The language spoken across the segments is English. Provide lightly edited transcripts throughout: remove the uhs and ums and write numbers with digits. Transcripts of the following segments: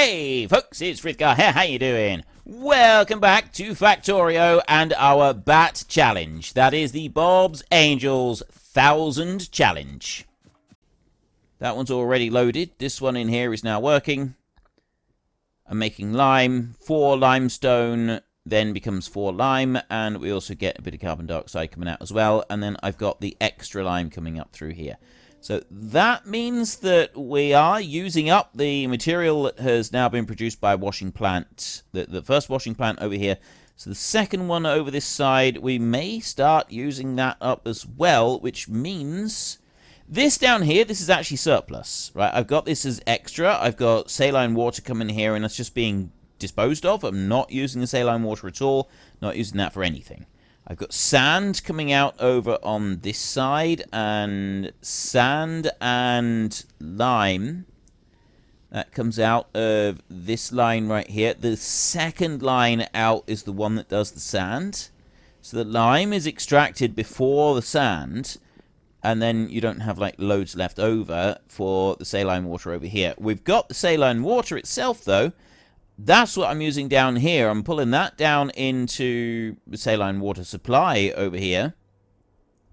Hey folks, it's Frithgar here, how you doing? Welcome back to Factorio and our Bat Challenge. That is the Bob's Angels 1000 Challenge. That one's already loaded. This one in here is now working. I'm making lime. 4 limestone then becomes 4 lime, and we also get a bit of carbon dioxide coming out as well. And then I've got the extra lime coming up through here. So that means that we are using up the material that has now been produced by a washing plant. The first washing plant over here. So the second one over this side, we may start using that up as well, which means this down here, this is actually surplus, right? I've got this as extra. I've got saline water coming here, and that's just being disposed of. I'm not using the saline water at all, not using that for anything. I've got sand coming out over on this side, and sand and lime that comes out of this line right here. The second line out is the one that does the sand. So the lime is extracted before the sand, and then you don't have like loads left over for the saline water over here. We've got the saline water itself though. That's what I'm using down here. I'm pulling that down into the saline water supply over here,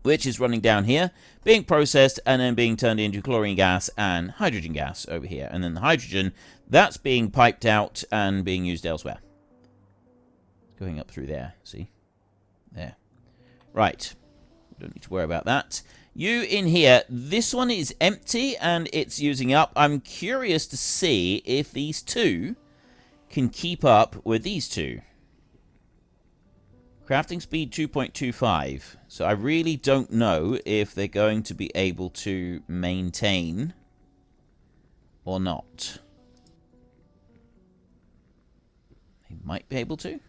which is running down here, being processed, and then being turned into chlorine gas and hydrogen gas over here. And then the hydrogen, that's being piped out and being used elsewhere. Going up through there, see? There. Right. Don't need to worry about that. You in here, this one is empty and it's using up. I'm curious to see if these two can keep up with these two. Crafting speed 2.25. So I really don't know if they're going to be able to maintain or not. They might be able to.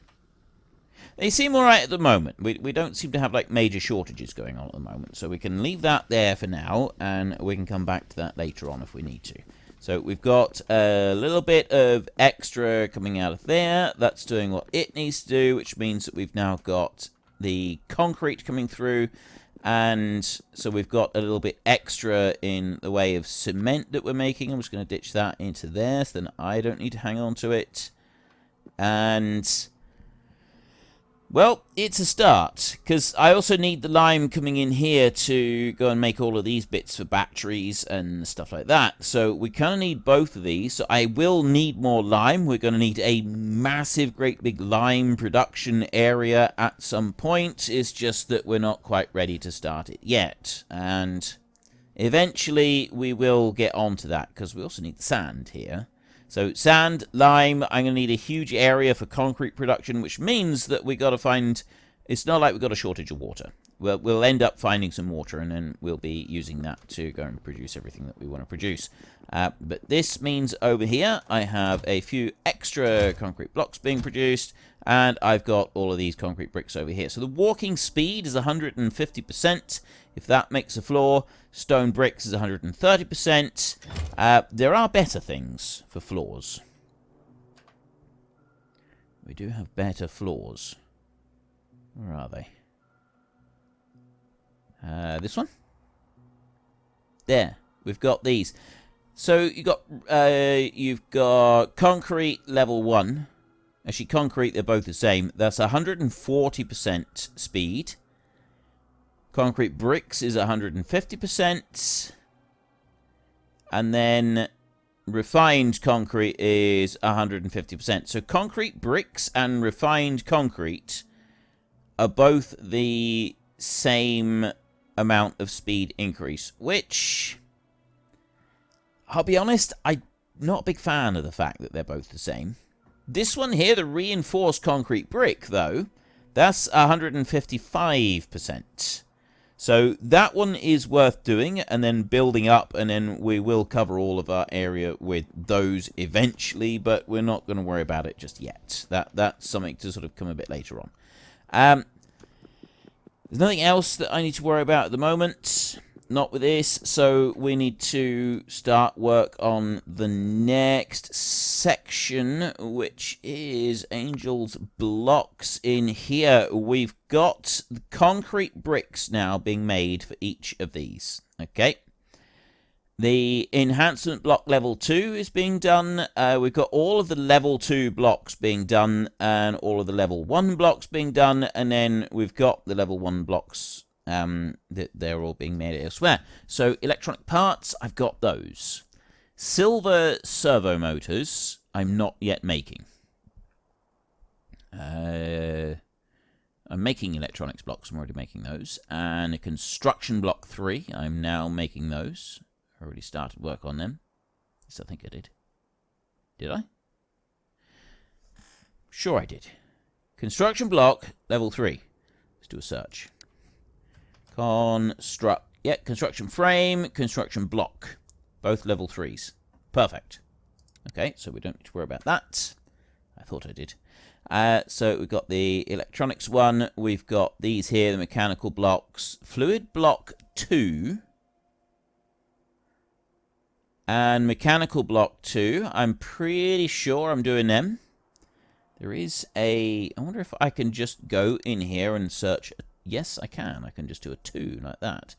They seem alright at the moment. We don't seem to have like major shortages going on at the moment. So we can leave that there for now, and we can come back to that later on if we need to. So we've got a little bit of extra coming out of there. That's doing what it needs to do, which means that we've now got the concrete coming through. And so we've got a little bit extra in the way of cement that we're making. I'm just going to ditch that into there, so then I don't need to hang on to it. And well, it's a start, because I also need the lime coming in here to go and make all of these bits for batteries and stuff like that. So we kind of need both of these. So I will need more lime. We're going to need a massive, great big lime production area at some point. It's just that we're not quite ready to start it yet. And eventually we will get onto that, because we also need the sand here. So sand, lime, I'm going to need a huge area for concrete production, which means that we got to find, it's not like we've got a shortage of water. We'll end up finding some water, and then we'll be using that to go and produce everything that we want to produce. But this means over here, I have a few extra concrete blocks being produced, and I've got all of these concrete bricks over here. So the walking speed is 150%. If that makes a floor, stone bricks is 130%. There are better things for floors. We do have better floors. Where are they? This one? There. We've got these. So you've got concrete level 1. Actually, concrete, they're both the same. That's 140% speed. Concrete bricks is 150%. And then refined concrete is 150%. So concrete bricks and refined concrete are both the same amount of speed increase, which, I'll be honest, I'm not a big fan of the fact that they're both the same. This one here, the reinforced concrete brick, though, that's 155%. So that one is worth doing and then building up, and then we will cover all of our area with those eventually, but we're not going to worry about it just yet. That's something to sort of come a bit later on. There's nothing else that I need to worry about at the moment. Not with this, so we need to start work on the next section, which is Angel's blocks. In here, we've got the concrete bricks now being made for each of these, okay? The enhancement block level 2 is being done. We've got all of the level 2 blocks being done and all of the level 1 blocks being done. And then we've got the level 1 blocks that they're all being made elsewhere. So electronic parts, I've got those. Silver servo motors, I'm not yet making. I'm making electronics blocks. I'm already making those. And a construction block 3, I'm now making those. I already started work on them. Yes, I think I did. Did I? Sure I did. Construction block, level 3. Let's do a search. Construction frame, construction block. Both level 3s. Perfect. Okay, so we don't need to worry about that. I thought I did. So we've got the electronics one. We've got these here, the mechanical blocks. Fluid block 2. And mechanical block 2, I'm pretty sure I'm doing them. There is I wonder if I can just go in here and search. Yes, I can. I can just do a 2 like that.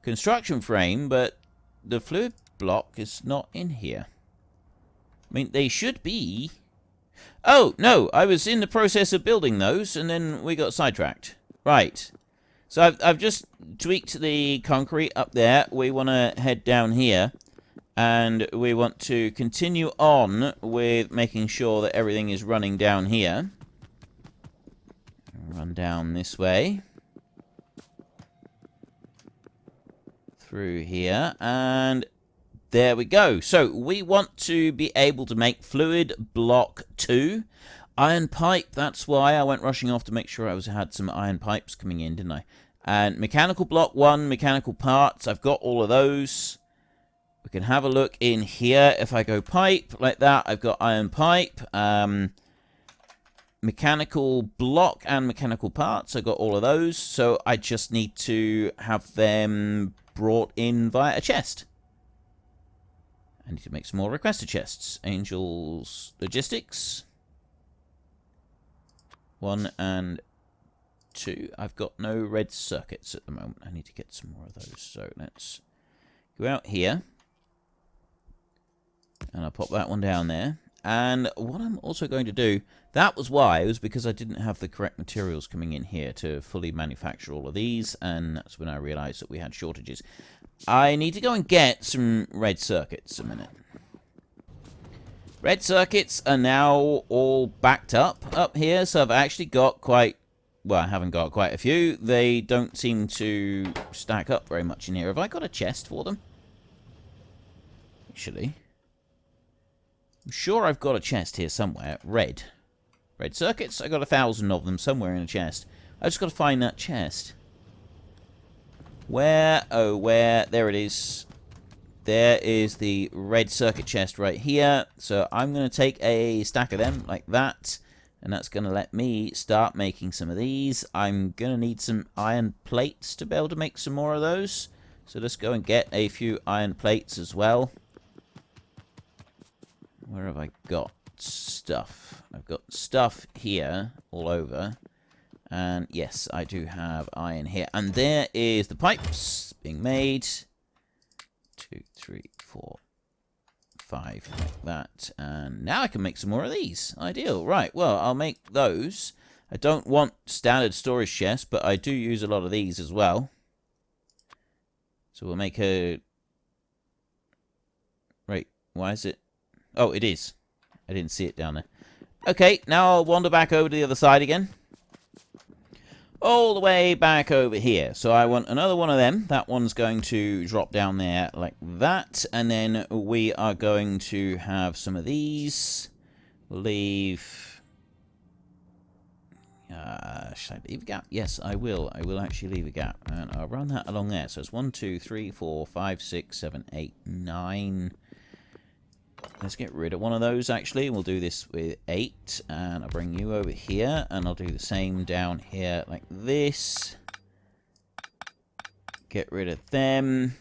Construction frame, but the fluid block is not in here. I mean, they should be. Oh, no, I was in the process of building those, and then we got sidetracked. Right. So I've just tweaked the concrete up there. We want to head down here. And we want to continue on with making sure that everything is running down here. Run down this way. Through here. And there we go. So we want to be able to make fluid block 2. Iron pipe, that's why I went rushing off to make sure I had some iron pipes coming in, didn't I? And mechanical block 1, mechanical parts, I've got all of those. We can have a look in here. If I go pipe like that, I've got iron pipe, mechanical block and mechanical parts. I've got all of those. So I just need to have them brought in via a chest. I need to make some more requested chests. Angels Logistics. 1 and 2. I've got no red circuits at the moment. I need to get some more of those. So let's go out here. And I'll pop that one down there. And what I'm also going to do, that was why, it was because I didn't have the correct materials coming in here to fully manufacture all of these, and that's when I realized that we had shortages. I need to go and get some red circuits a minute. Red circuits are now all backed up here, so I've actually got quite, well, I haven't got quite a few. They don't seem to stack up very much in here. Have I got a chest for them? Actually, I'm sure I've got a chest here somewhere. Red circuits. I got 1,000 of them somewhere in a chest. I just got to find that chest. Where? Oh, where? There it is. There is the red circuit chest right here. So I'm going to take a stack of them like that. And that's going to let me start making some of these. I'm going to need some iron plates to be able to make some more of those. So let's go and get a few iron plates as well. Where have I got stuff? I've got stuff here all over. And yes, I do have iron here. And there is the pipes being made. 2, 3, 4, 5, like that. And now I can make some more of these. Ideal. Right, well, I'll make those. I don't want standard storage chests, but I do use a lot of these as well. So we'll make a... Right, why is it... Oh, it is. I didn't see it down there. Okay, now I'll wander back over to the other side again. All the way back over here. So I want another one of them. That one's going to drop down there like that. And then we are going to have some of these. We'll leave... should I leave a gap? Yes, I will. I will actually leave a gap. And I'll run that along there. So it's 1, 2, 3, 4, 5, 6, 7, 8, 9... Let's get rid of one of those, actually. We'll do this with 8. And I'll bring you over here. And I'll do the same down here like this. Get rid of them.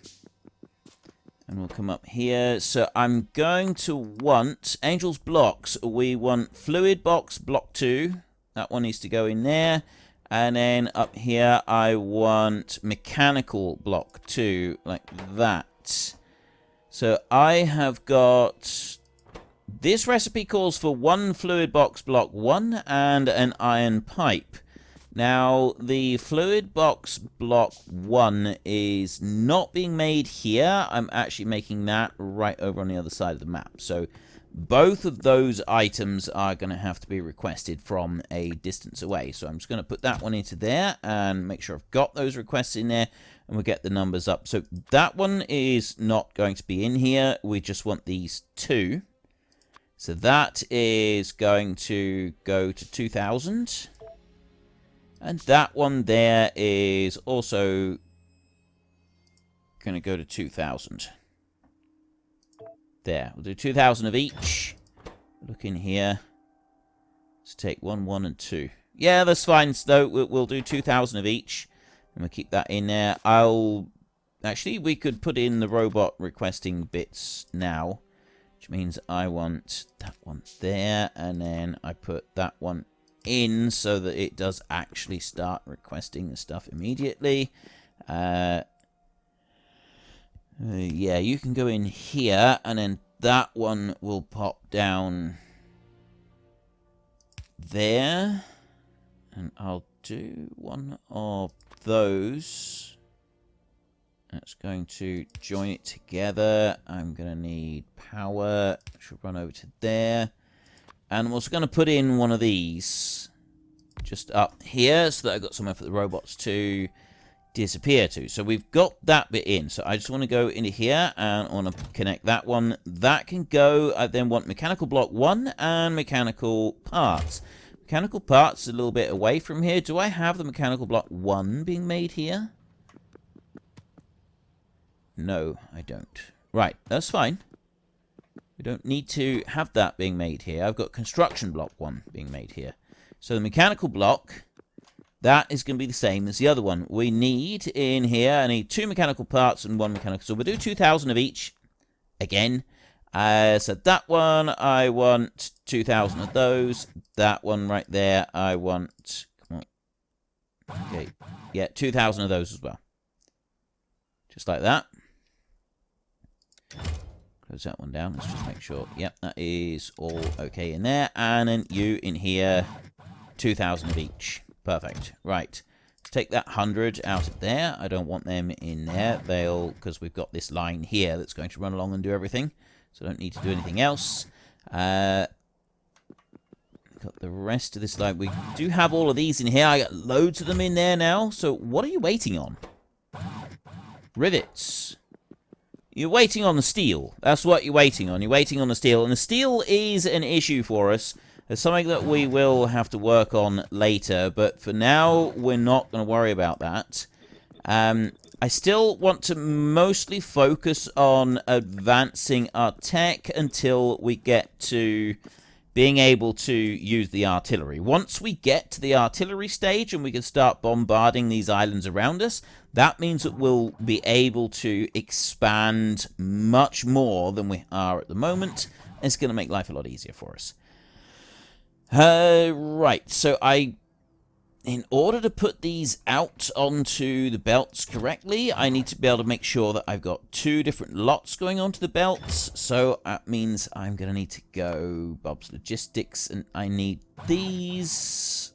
And we'll come up here. So I'm going to want Angel's blocks. We want fluid box block 2. That one needs to go in there. And then up here, I want mechanical block 2 like that. So I have got... This recipe calls for 1 fluid box block 1 and an iron pipe. Now, the fluid box block 1 is not being made here. I'm actually making that right over on the other side of the map. So both of those items are going to have to be requested from a distance away. So I'm just going to put that one into there and make sure I've got those requests in there, and we'll get the numbers up. So that one is not going to be in here. We just want these two. So that is going to go to 2,000. And that one there is also going to go to 2,000. There. We'll do 2,000 of each. Look in here. Let's take 1, 1, and 2. Yeah, that's fine. So we'll do 2,000 of each. And we'll keep that in there. Actually, we could put in the robot requesting bits now. Which means I want that one there. And then I put that one in so that it does actually start requesting the stuff immediately. Yeah, you can go in here, and then that one will pop down there. And I'll do one of those. That's going to join it together. I'm going to need power. Should run over to there. And I'm also going to put in one of these just up here so that I've got somewhere for the robots to disappear to. So we've got that bit in. So I just want to go into here and I want to connect that one. That can go. I then want mechanical block 1 and mechanical parts. Mechanical parts a little bit away from here. Do I have the mechanical block 1 being made here? No, I don't. Right, that's fine. We don't need to have that being made here. I've got construction block 1 being made here. So the mechanical block, that is going to be the same as the other one. We need in here, I need 2 mechanical parts and 1 mechanical. So we'll do 2,000 of each again. So that one, I want 2,000 of those. That one right there, I want... Come on. Okay. Yeah, 2,000 of those as well. Just like that. Close that one down. Let's just make sure. Yep, that is all okay in there. And then you in here, 2,000 of each. Perfect. Right. Let's take that 100 out of there. I don't want them in there. Because we've got this line here that's going to run along and do everything. So I don't need to do anything else. Got the rest of this line. We do have all of these in here. I got loads of them in there now. So what are you waiting on? Rivets. You're waiting on the steel. That's what you're waiting on. You're waiting on the steel. And the steel is an issue for us. It's something that we will have to work on later. But for now, we're not going to worry about that. I still want to mostly focus on advancing our tech until we get to being able to use the artillery. Once we get to the artillery stage and we can start bombarding these islands around us, that means that we'll be able to expand much more than we are at the moment. It's going to make life a lot easier for us. Right, so in order to put these out onto the belts correctly, I need to be able to make sure that I've got 2 different lots going onto the belts. So that means I'm going to need to go Bob's Logistics, and I need these.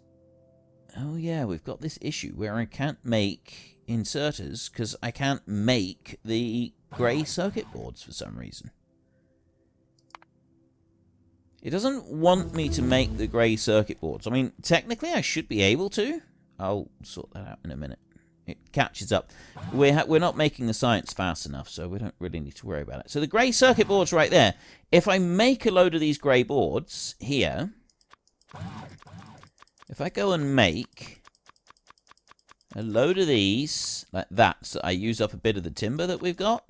Oh yeah, we've got this issue where I can't make inserters because I can't make the grey circuit boards for some reason. It doesn't want me to make the grey circuit boards. I mean, technically I should be able to. I'll sort that out in a minute. It catches up. We're not making the science fast enough, so we don't really need to worry about it. So the grey circuit boards right there. If I make a load of these grey boards here, if I go and make a load of these like that, so I use up a bit of the timber that we've got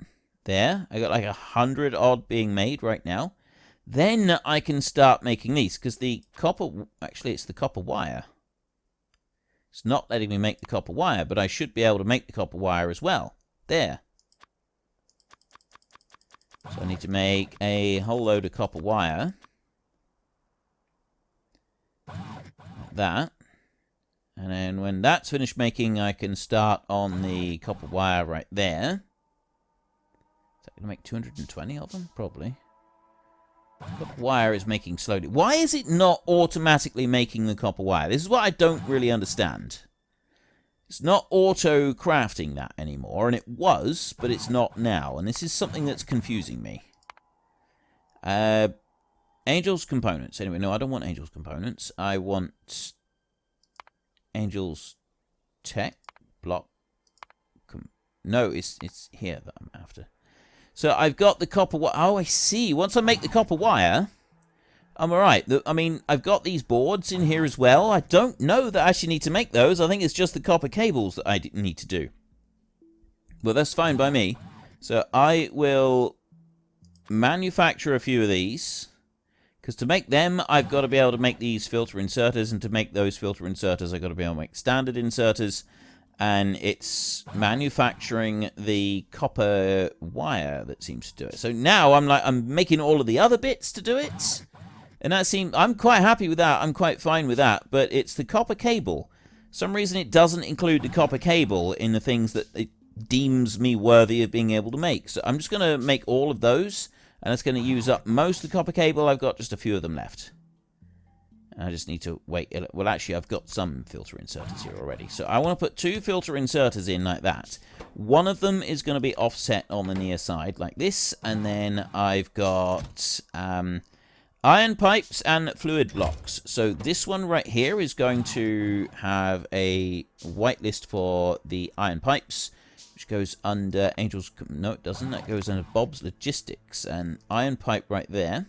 there. I got like 100 odd being made right now. Then I can start making these, because the copper... Actually, it's the copper wire. It's not letting me make the copper wire, but I should be able to make the copper wire as well. There. So I need to make a whole load of copper wire. Like that. And then when that's finished making, I can start on the copper wire right there. that going to make 220 of them? Probably. Copper wire is making slowly. Why is it not automatically making the copper wire? This is what I don't really understand. It's not auto-crafting that anymore, and it was, but it's not now. And this is something that's confusing me. Angel's components. Anyway, no, I don't want Angel's components. I want Angel's tech block. No, it's here that I'm after. So I've got the copper wire. Oh, I see. Once I make the copper wire, I'm alright. I mean, I've got these boards in here as well. I don't know that I actually need to make those. I think it's just the copper cables that I need to do. Well, that's fine by me. So I will manufacture a few of these. Because to make them, I've got to be able to make these filter inserters. And to make those filter inserters, I've got to be able to make standard inserters. And it's manufacturing the copper wire that seems to do it. So now I'm making all of the other bits to do it. And I'm quite happy with that. I'm quite fine with that. But it's the copper cable. For some reason it doesn't include the copper cable in the things that it deems me worthy of being able to make. So I'm just going to make all of those. And it's going to use up most of the copper cable. I've got just a few of them left. I just need to wait. Well, actually, I've got some filter inserters here already. So I want to put 2 filter inserters in like that. One of them is going to be offset on the near side like this. And then I've got iron pipes and fluid blocks. So this one right here is going to have a whitelist for the iron pipes, which goes under Angel's... No, it doesn't. That goes under Bob's Logistics. And iron pipe right there.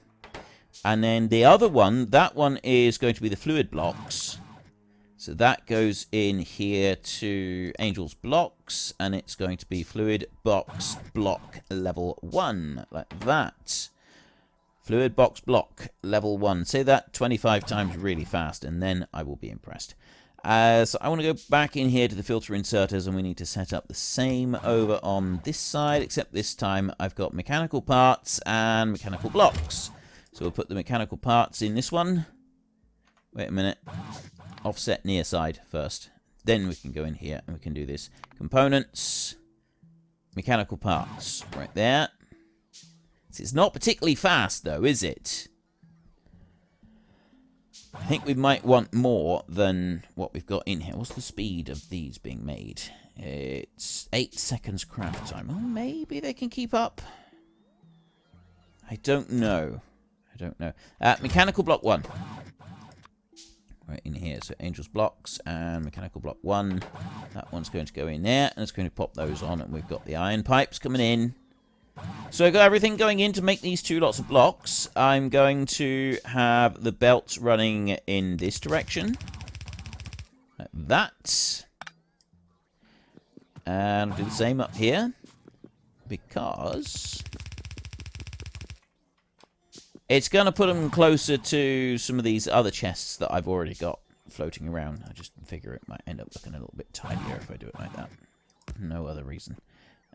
And then the other one, that one is going to be the fluid blocks. So that goes in here to Angel's blocks. And it's going to be fluid box block level 1. Like that. Fluid box block level 1. Say that 25 times really fast. And then I will be impressed. So I want to go back in here to the filter inserters. And we need to set up the same over on this side. Except this time I've got mechanical parts and mechanical blocks. So we'll put the mechanical parts in this one. Wait a minute. Offset near side first. Then we can go in here and we can do this. Components. Mechanical parts. Right there. It's not particularly fast though, is it? I think we might want more than what we've got in here. What's the speed of these being made? It's 8 seconds craft time. Oh, maybe they can keep up. I don't know. Mechanical block 1. Right in here. So Angel's blocks and mechanical block 1. That one's going to go in there. And it's going to pop those on. And we've got the iron pipes coming in. So I've got everything going in to make these 2 lots of blocks. I'm going to have the belts running in this direction. Like that. And I'll do the same up here. Because... it's going to put them closer to some of these other chests that I've already got floating around. I just figure it might end up looking a little bit tidier if I do it like that. No other reason.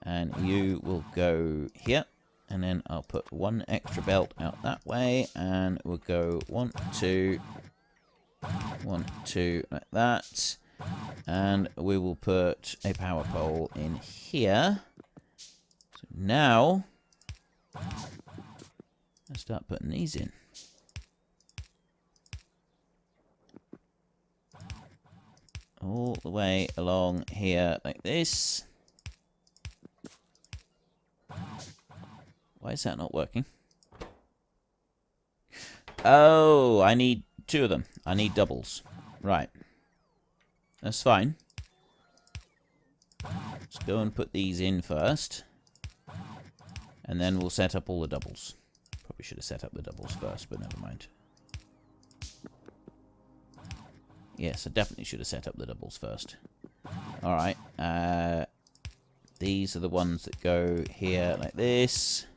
And you will go here. And then I'll put 1 extra belt out that way. And we'll go 1, 2, 1, 2, like that. And we will put a power pole in here. So now... let's start putting these in. All the way along here like this. Why is that not working? Oh, I need 2 of them. I need doubles. Right. That's fine. Let's go and put these in first. And then we'll set up all the doubles. Probably should have set up the doubles first, but never mind. Yes, I definitely should have set up the doubles first. Alright. These are the ones that go here like this.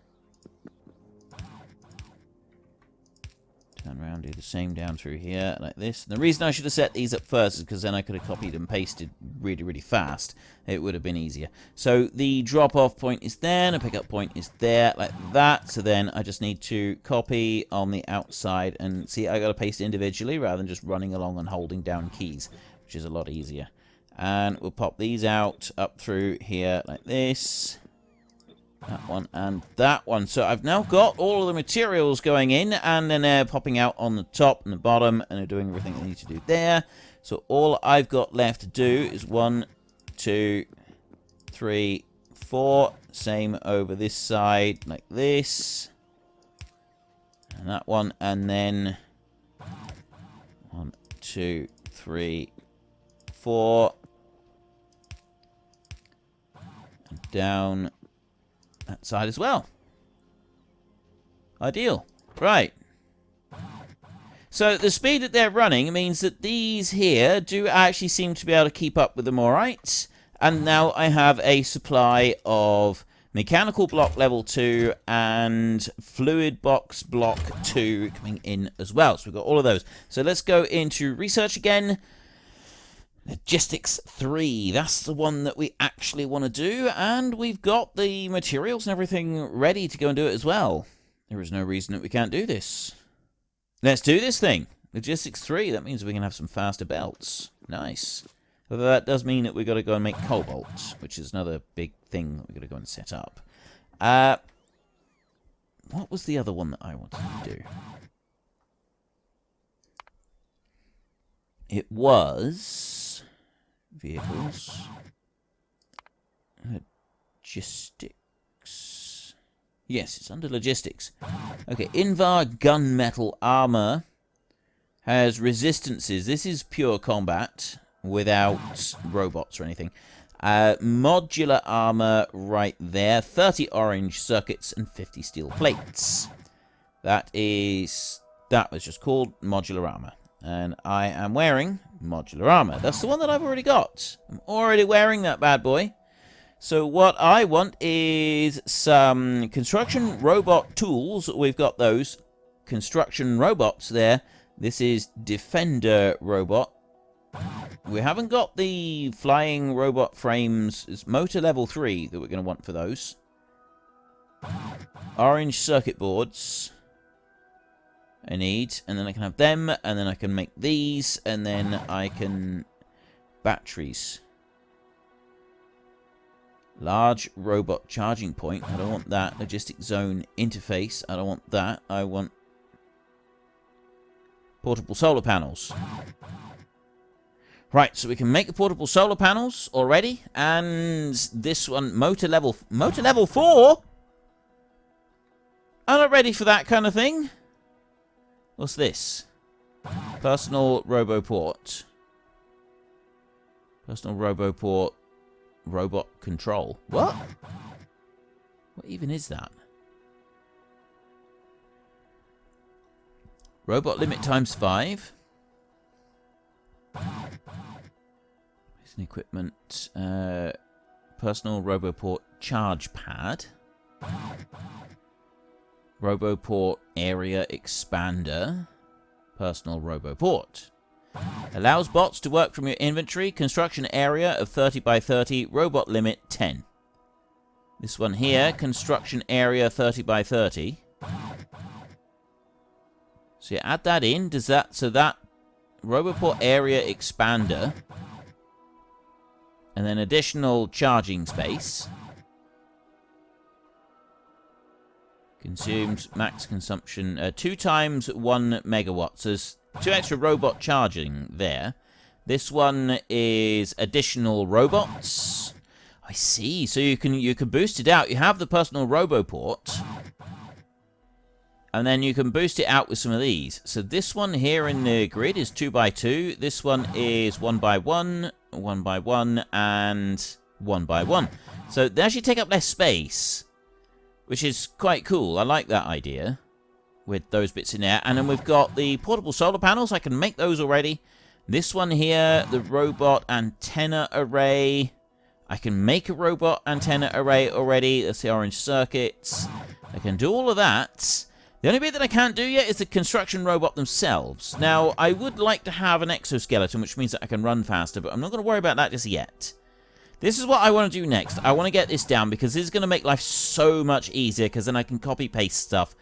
Turn around, do the same down through here like this. And the reason I should have set these up first is because then I could have copied and pasted really, really fast. It would have been easier. So the drop-off point is there, and the pick-up point is there, like that. So then I just need to copy on the outside. And see, I got to paste individually rather than just running along and holding down keys, which is a lot easier. And we'll pop these out up through here like this. That one and that one. So I've now got all of the materials going in, and then they're popping out on the top and the bottom, and they're doing everything they need to do there. So all I've got left to do is 1, 2, 3, 4. Same over this side, like this. And that one, and then 1, 2, 3, 4. And down that side as well. Ideal. Right. So the speed that they're running means that these here do actually seem to be able to keep up with them alright. And now I have a supply of mechanical block level 2 and fluid box block 2 coming in as well. So we've got all of those. So let's go into research again. Logistics 3, that's the one that we actually want to do, and we've got the materials and everything ready to go and do it as well. There is no reason that we can't do this. Let's do this thing. Logistics 3, that means we can have some faster belts. Nice. Although that does mean that we've got to go and make cobalt, which is another big thing that we've got to go and set up. What was the other one that I wanted to do? It was vehicles, logistics. Yes, it's under logistics. Okay, Invar gunmetal armor has resistances. This is pure combat without robots or anything. Modular armor right there. 30 orange circuits and 50 steel plates. That was just called modular armor. And I am wearing modular armor. That's the one that I've already got. I'm already wearing that bad boy. So what I want is some construction robot tools. We've got those construction robots there. This is Defender robot. We haven't got the flying robot frames. It's motor level 3 that we're going to want for those. Orange circuit boards. I need, and then I can have them, and then I can make these, and then I can... batteries. Large robot charging point. I don't want that. Logistic zone interface. I don't want that. I want portable solar panels. Right, so we can make the portable solar panels already, and this one, motor level 4? I'm not ready for that kind of thing. What's this? Personal Roboport. Personal Roboport. Robot control. What? What even is that? Robot limit times 5. Some equipment. Personal Roboport charge pad. Roboport area expander. Personal Roboport. Allows bots to work from your inventory. Construction area of 30 by 30. Robot limit 10. This one here. Construction area 30 by 30. So you add that in. Does that... So that Roboport area expander. And then additional charging space. Consumes max consumption 2 times 1 megawatt. So there's 2 extra robot charging there. This one is additional robots. I see. So you can boost it out. You have the personal Roboport. And then you can boost it out with some of these. So this one here in the grid is 2 by 2. This one is 1 by 1, 1 by 1, and 1 by 1. So they actually take up less space, which is quite cool. I like that idea with those bits in there. And then we've got the portable solar panels. I can make those already. This one here, the robot antenna array. I can make a robot antenna array already. That's the orange circuits. I can do all of that. The only bit that I can't do yet is the construction robot themselves. Now, I would like to have an exoskeleton, which means that I can run faster, but I'm not going to worry about that just yet. This is what I want to do next. I want to get this down because this is going to make life so much easier because then I can copy-paste stuff.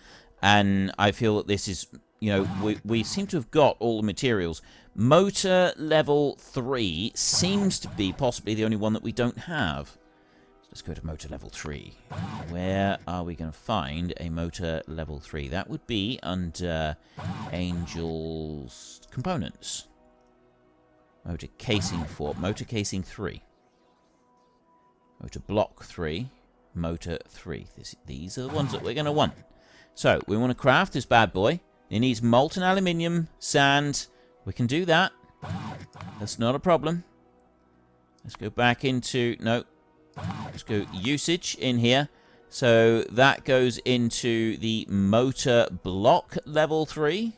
And I feel that this is, you know, we seem to have got all the materials. Motor level 3 seems to be possibly the only one that we don't have. Let's go to motor level 3. Where are we going to find a motor level 3? That would be under Angel's components. Motor casing 4. Motor casing 3. Motor block 3. Motor 3. These are the ones that we're going to want. So, we want to craft this bad boy. It needs molten aluminium, sand. We can do that. That's not a problem. Let's go back into... No. Let's go usage in here. So that goes into the motor block level 3.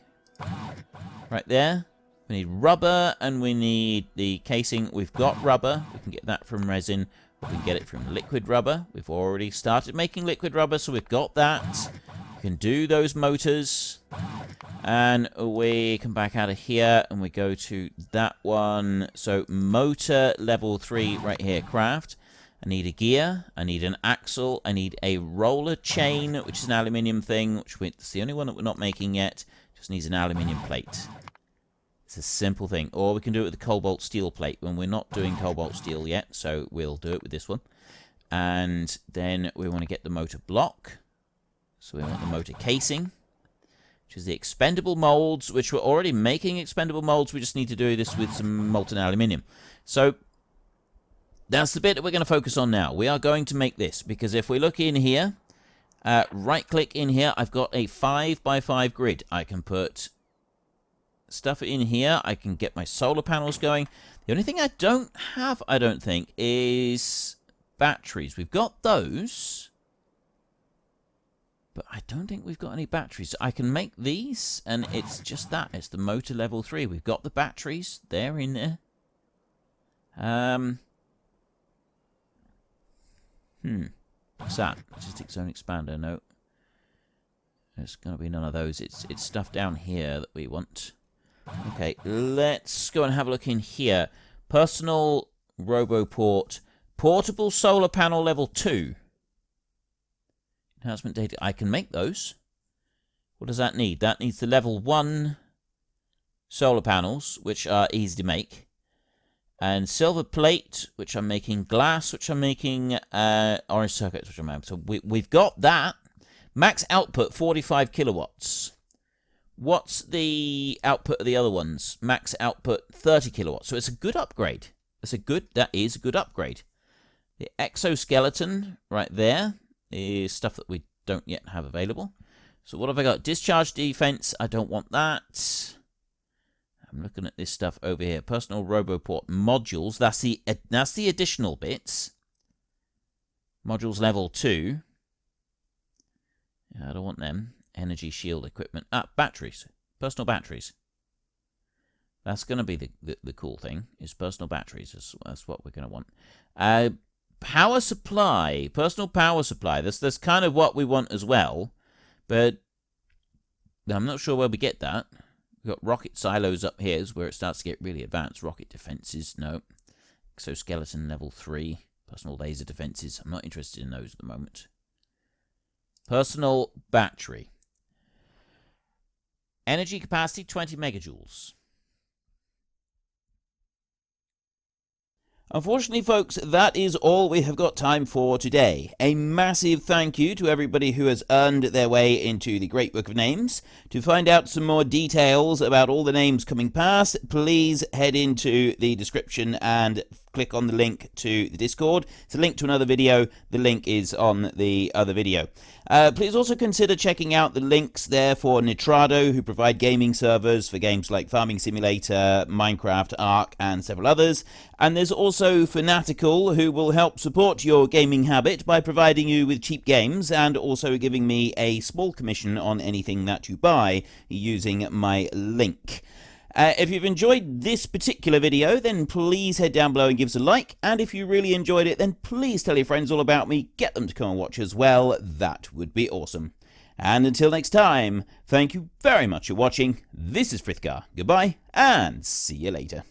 Right there. We need rubber and we need the casing. We've got rubber. We can get that from resin. We can get it from liquid rubber. We've already started making liquid rubber, so we've got that. We can do those motors. And we come back out of here and we go to that one. So motor level 3 right here, craft. I need a gear, I need an axle, I need a roller chain, which is an aluminium thing, which it's the only one that we're not making yet. Just needs an aluminium plate. It's a simple thing. Or we can do it with the cobalt steel plate when we're not doing cobalt steel yet, so we'll do it with this one. And then we want to get the motor block. So we want the motor casing, which is the expendable molds, which we're already making expendable molds. We just need to do this with some molten aluminium. So that's the bit that we're going to focus on now. We are going to make this, because if we look in here, right-click in here, I've got a 5x5 grid. I can put stuff in here. I can get my solar panels going. The only thing I don't have, I don't think, is batteries. We've got those, but I don't think we've got any batteries. I can make these, and it's just that. It's the motor level 3. We've got the batteries. They're in there. What's that? Logistic zone expander. No. There's going to be none of those. It's stuff down here that we want. Okay, let's go and have a look in here. Personal RoboPort. Portable solar panel level 2. Enhancement data. I can make those. What does that need? That needs the level 1 solar panels, which are easy to make. And silver plate, which I'm making, glass, which I'm making, orange circuits, which I'm making. So we've got that. Max output, 45 kilowatts. What's the output of the other ones? Max output, 30 kilowatts. So it's a good upgrade. That is a good upgrade. The exoskeleton, right there, is stuff that we don't yet have available. So what have I got? Discharge defense, I don't want that. I'm looking at this stuff over here. Personal RoboPort modules. That's the additional bits. Modules level 2. Yeah, I don't want them. Energy shield equipment. Batteries. Personal batteries. That's going to be the cool thing. Is personal batteries. That's what we're going to want. Power supply. Personal power supply. That's kind of what we want as well. But I'm not sure where we get that. We've got rocket silos up here is where it starts to get really advanced. Rocket defenses, no. Exoskeleton level 3. Personal laser defenses. I'm not interested in those at the moment. Personal battery. Energy capacity 20 megajoules. Unfortunately, folks, that is all we have got time for today. A massive thank you to everybody who has earned their way into the Great Book of Names. To find out some more details about all the names coming past, please head into the description and click on the link to the Discord. It's a link to another video. The link is on the other video. Please also consider checking out the links there for Nitrado, who provide gaming servers for games like Farming Simulator, Minecraft, Ark, and several others. And there's also Fanatical, who will help support your gaming habit by providing you with cheap games and also giving me a small commission on anything that you buy using my link. If you've enjoyed this particular video, then please head down below and give us a like. And if you really enjoyed it, then please tell your friends all about me. Get them to come and watch as well. That would be awesome. And until next time, thank you very much for watching. This is Frithgar. Goodbye, and see you later.